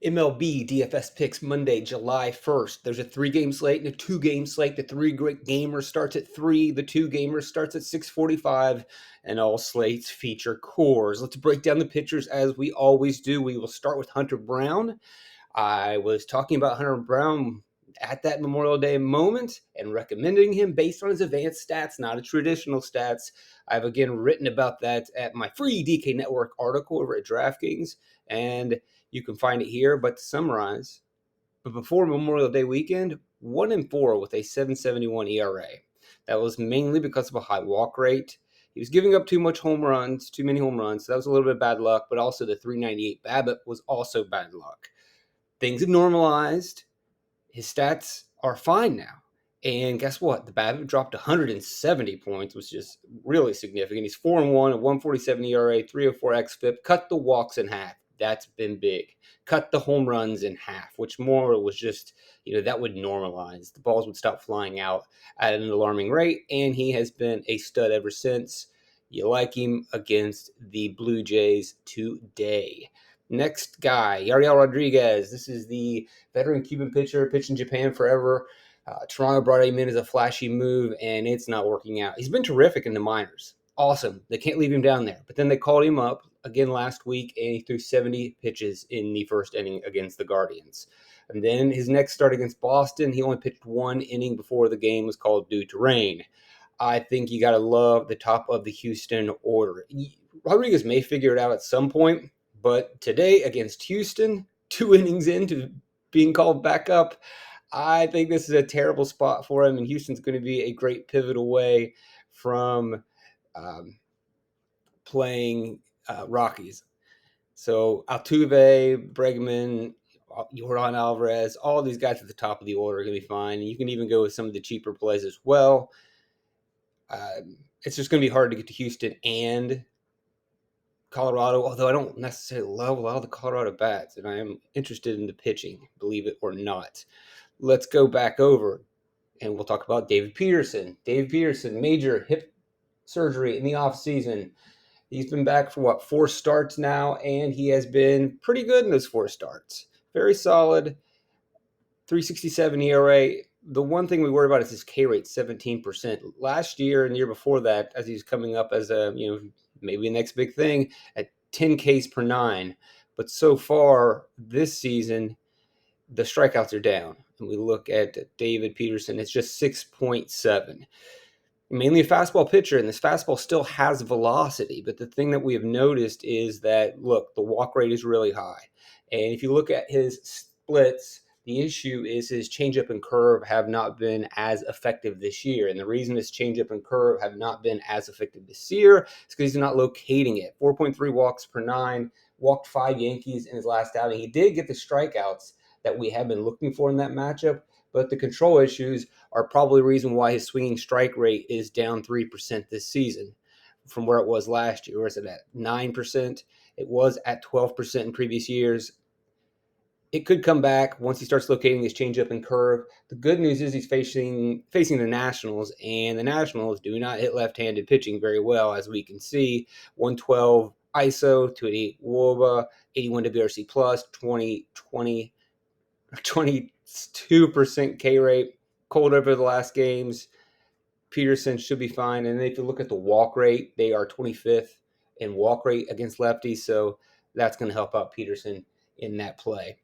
MLB DFS picks Monday, July 1st. There's a 3-game slate and a 2-game slate. The 3-gamer starts at 3, the 2-gamer starts at 6:45, and all slates feature cores. Let's break down the pitchers as we always do. We will start with Hunter Brown. I was talking about Hunter Brown at that Memorial Day moment and recommending him based on his advanced stats, not a traditional stats. I've again written about that at my free DK Network article over at DraftKings, and you can find it here. But to summarize, but before Memorial Day weekend, 1-4 with a 7.71 ERA. That was mainly because of a high walk rate. He was giving up too many home runs. So that was a little bit of bad luck, but also the 398 BABIP was also bad luck. Things have normalized. His stats are fine now. And guess what? The BABIP dropped 170 points, which is really significant. He's 4-1, a 147 ERA, 304 xFIP. Cut the walks in half. That's been big. Cut the home runs in half, which more was just, that would normalize. The balls would stop flying out at an alarming rate, and he has been a stud ever since. You like him against the Blue Jays today. Next guy, Yariel Rodriguez. This is the veteran Cuban pitcher, pitched in Japan forever. Toronto brought him in as a flashy move, and it's not working out. He's been terrific in the minors. Awesome. They can't leave him down there. But then they called him up again last week, and he threw 70 pitches in the first inning against the Guardians. And then his next start against Boston, he only pitched 1 inning before the game was called due to rain. I think you got to love the top of the Houston order. Rodriguez may figure it out at some point, but today against Houston, 2 innings into being called back up, I think this is a terrible spot for him, and Houston's going to be a great pivot away from playing Rockies. So Altuve, Bregman, Jordan Alvarez, all these guys at the top of the order are going to be fine. And you can even go with some of the cheaper plays as well. It's just going to be hard to get to Houston and Colorado, although I don't necessarily love a lot of the Colorado bats, and I am interested in the pitching, believe it or not. Let's go back over, and we'll talk about David Peterson. David Peterson, major hip surgery in the offseason. He's been back for, 4 starts now, and he has been pretty good in those 4 starts. Very solid, 367 ERA. The one thing we worry about is his K rate, 17%. Last year and the year before that, as he's coming up as a, maybe the next big thing, at 10 Ks per 9. But so far this season, the strikeouts are down. And we look at David Peterson, it's just 6.7. Mainly a fastball pitcher, and this fastball still has velocity. But the thing that we have noticed is that, look, the walk rate is really high. And if you look at his splits, the issue is his changeup and curve have not been as effective this year. And the reason his changeup and curve have not been as effective this year is because he's not locating it. 4.3 walks per 9, walked 5 Yankees in his last outing. He did get the strikeouts that we have been looking for in that matchup, but the control issues are probably the reason why his swinging strike rate is down 3% this season from where it was last year. Where is it at 9%? It was at 12% in previous years. It could come back once he starts locating his changeup and curve. The good news is he's facing the Nationals, and the Nationals do not hit left-handed pitching very well, as we can see. 112 ISO, 288 WOBA, 81 WRC plus, 22% K rate. Cold over the last games. Peterson should be fine. And if you look at the walk rate, they are 25th in walk rate against lefties, so that's going to help out Peterson in that play.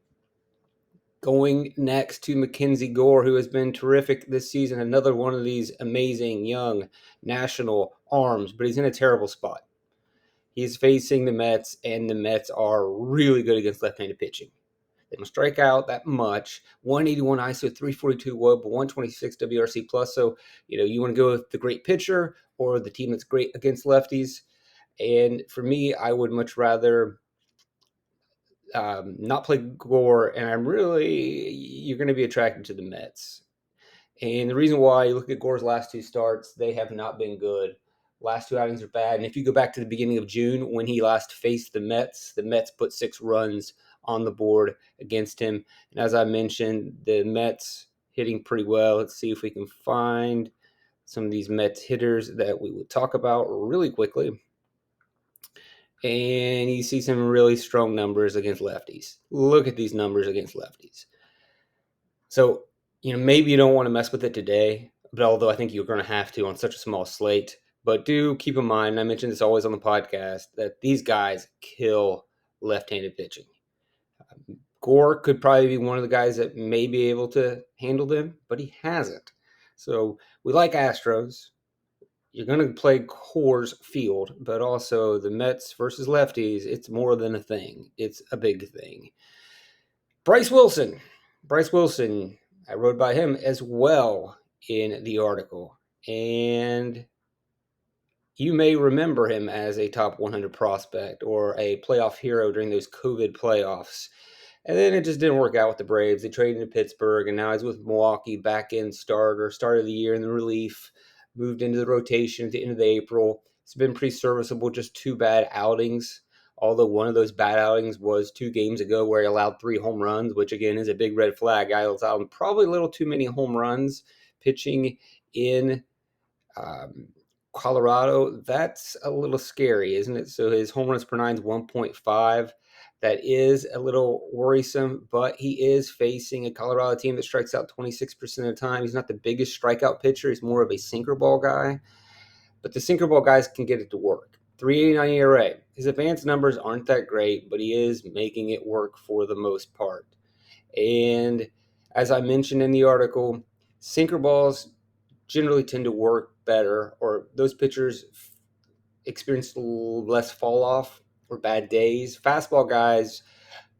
Going next to Mackenzie Gore, who has been terrific this season. Another one of these amazing young national arms, but he's in a terrible spot. He's facing the Mets, and the Mets are really good against left-handed pitching. They don't strike out that much. 181 ISO, 342 WOB, 126 WRC plus. So, you want to go with the great pitcher or the team that's great against lefties. And for me, I would much rather not play Gore, and you're going to be attracted to the Mets. And the reason why, you look at Gore's last 2 starts, they have not been good. Last 2 outings are bad. And if you go back to the beginning of June when he last faced the Mets put 6 runs on the board against him. And as I mentioned, the Mets hitting pretty well. Let's see if we can find some of these Mets hitters that we would talk about really quickly. and you see some really strong numbers against lefties. Look at these numbers against lefties. So, maybe you don't want to mess with it today, but although I think you're going to have to on such a small slate. But do keep in mind, I mention this always on the podcast, that these guys kill left-handed pitching. Gore could probably be one of the guys that may be able to handle them, but he hasn't. So we like Astros. You're going to play Coors Field, but also the Mets versus lefties, it's more than a thing. It's a big thing. Bryce Wilson. I wrote about him as well in the article. And you may remember him as a top 100 prospect or a playoff hero during those COVID playoffs. And then it just didn't work out with the Braves. They traded to Pittsburgh, and now he's with Milwaukee, back in start of the year in the relief, moved into the rotation at the end of April. It's been pretty serviceable, just 2 bad outings. Although one of those bad outings was 2 games ago where he allowed 3 home runs, which again is a big red flag. Guy allowed probably a little too many home runs pitching in Colorado. That's a little scary, isn't it? So his home runs per 9 is 1.5. That is a little worrisome, but he is facing a Colorado team that strikes out 26% of the time. He's not the biggest strikeout pitcher. He's more of a sinker ball guy, but the sinker ball guys can get it to work. 3.89 ERA. His advanced numbers aren't that great, but he is making it work for the most part. And as I mentioned in the article, sinker balls generally tend to work better, or those pitchers experience less fall off or bad days. Fastball guys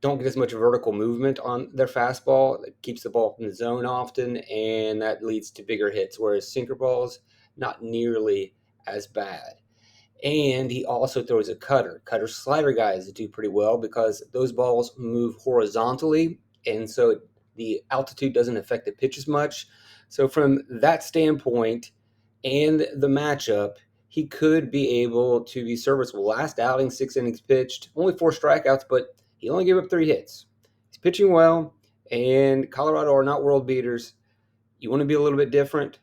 don't get as much vertical movement on their fastball. It keeps the ball in the zone often, and that leads to bigger hits, whereas sinker balls, not nearly as bad. And he also throws a cutter. Cutter slider guys do pretty well because those balls move horizontally, and so the altitude doesn't affect the pitch as much. So from that standpoint and the matchup, he could be able to be serviceable. Last outing, 6 innings pitched, only 4 strikeouts, but he only gave up 3 hits. He's pitching well, and Colorado are not world beaters. You want to be a little bit different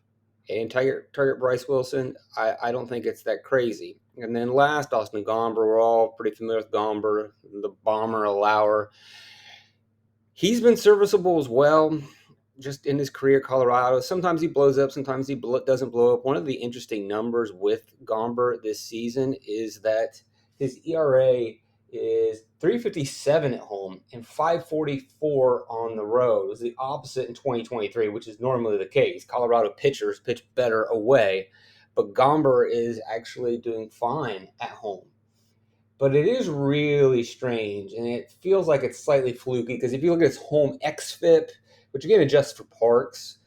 and target Bryce Wilson. I don't think it's that crazy. And then last, Austin Gomber. We're all pretty familiar with Gomber, the bomber allower. He's been serviceable as well, just in his career at Colorado. Sometimes he blows up, sometimes he doesn't blow up. One of the interesting numbers with Gomber this season is that his ERA is 3.57 at home and 5.44 on the road. It was the opposite in 2023, which is normally the case. Colorado pitchers pitch better away, but Gomber is actually doing fine at home. But it is really strange, and it feels like it's slightly fluky because if you look at his home xFIP, which again adjusts for parks,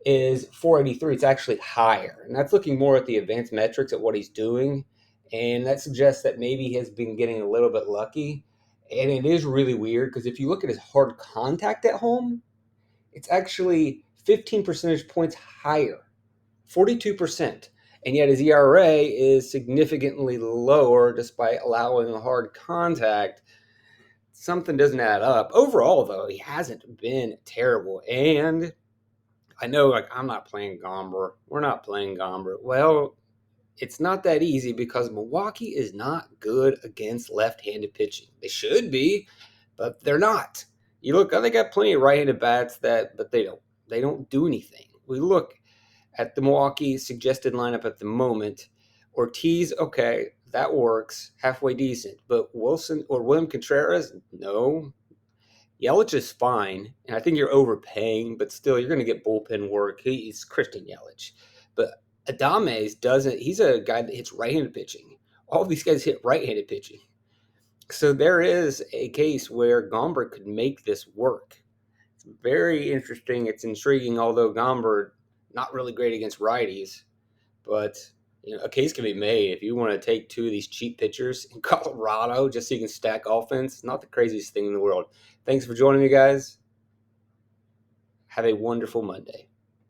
is 483. It's actually higher, and that's looking more at the advanced metrics at what he's doing, and that suggests that maybe he has been getting a little bit lucky. And it is really weird because if you look at his hard contact at home, it's actually 15 percentage points higher, 42%. And yet his ERA is significantly lower despite allowing a hard contact. Something doesn't add up. Overall, though, he hasn't been terrible. And I know, I'm not playing Gomber. We're not playing Gomber. Well, it's not that easy because Milwaukee is not good against left-handed pitching. They should be, but they're not. You look, they got plenty of right-handed bats but they don't do anything. We look at the Milwaukee suggested lineup at the moment. Ortiz, okay, that works, halfway decent. But Wilson or William Contreras, no. Yelich is fine, and I think you're overpaying, but still, you're going to get bullpen work. He's Christian Yelich. But Adames doesn't, he's a guy that hits right-handed pitching. All of these guys hit right-handed pitching. So there is a case where Gomber could make this work. It's very interesting. It's intriguing, although Gomber, not really great against righties. But a case can be made if you want to take 2 of these cheap pitchers in Colorado just so you can stack offense. Not the craziest thing in the world. Thanks for joining me, guys. Have a wonderful Monday.